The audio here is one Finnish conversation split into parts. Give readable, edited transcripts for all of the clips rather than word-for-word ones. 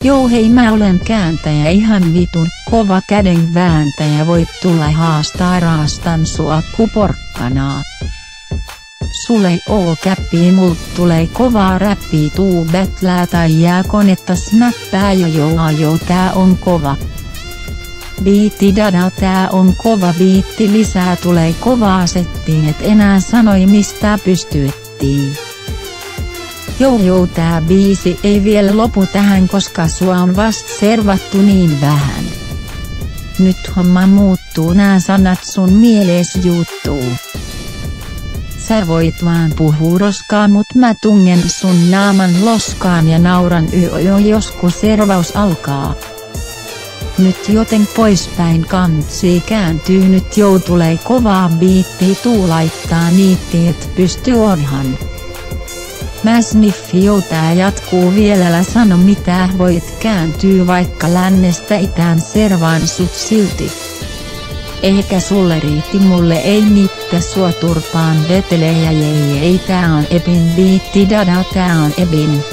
Joo hei mä olen kääntäjä ihan vitun kova käden vääntäjä voit tulla haastaa raastan sua kuporkkanaa. Sulle ei oo käppii mult tulee kovaa räppii tuu betlää tai jää konetta snappää joo tää on kova. Biitti dada tää on kova biitti lisää tulee kovaa settiin et enää sanoi mistä pystyettiin. Joo tää biisi ei vielä lopu tähän koska sua on vast servattu niin vähän. Nyt homma muuttuu nää sanat sun mieles juuttuu. Sä voit vaan puhua roskaa mut mä tungen sun naaman loskaan ja nauran joskus servaus alkaa. Nyt joten poispäin kantsii kääntyy nyt tulee kovaa biitti tuu laittaa niitti et pysty onhan. Mä sniffi tää jatkuu vielä älä sano mitä voit kääntyy vaikka lännestä itään servaan sut silti. Ehkä sulle riitti mulle ei mittä sua turpaan vetele ja ei tää on Ebin biitti dada tää on Ebin.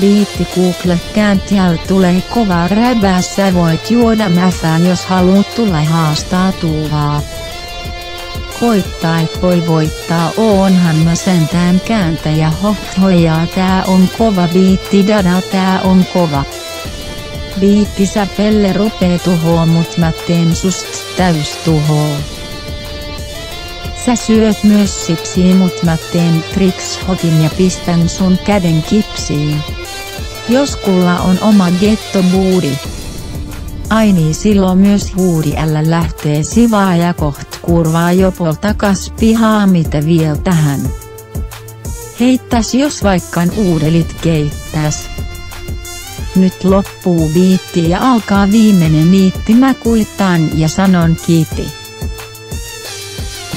Biitti Google kääntiäl tulee kova räbää sä voit juoda mäfään jos haluut tulla haastaa tuuvaa. Koittaa et voi voittaa onhan mä sentään kääntäjä hohojaa tää on kova biitti dada tää on kova. Biitti sä pelle rupee tuhoo mut mä teen sust täys tuhoo. Sä syöt myös sipsiin mut mä teen trickshotin ja pistän sun käden kipsiin. Jos kulla on oma gettobuudi. Ai niin silloin myös huudi älä lähtee sivaa ja koht kurvaa jopo takas pihaa mitä viel tähän. Heittäs jos vaikkan uudelit keittäs. Nyt loppuu biitti ja alkaa viimeinen niitti mä kuittaan ja sanon kiitti.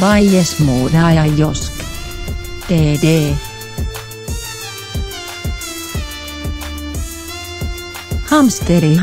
Vaijes muuda ja josk. DD. Hamsteri.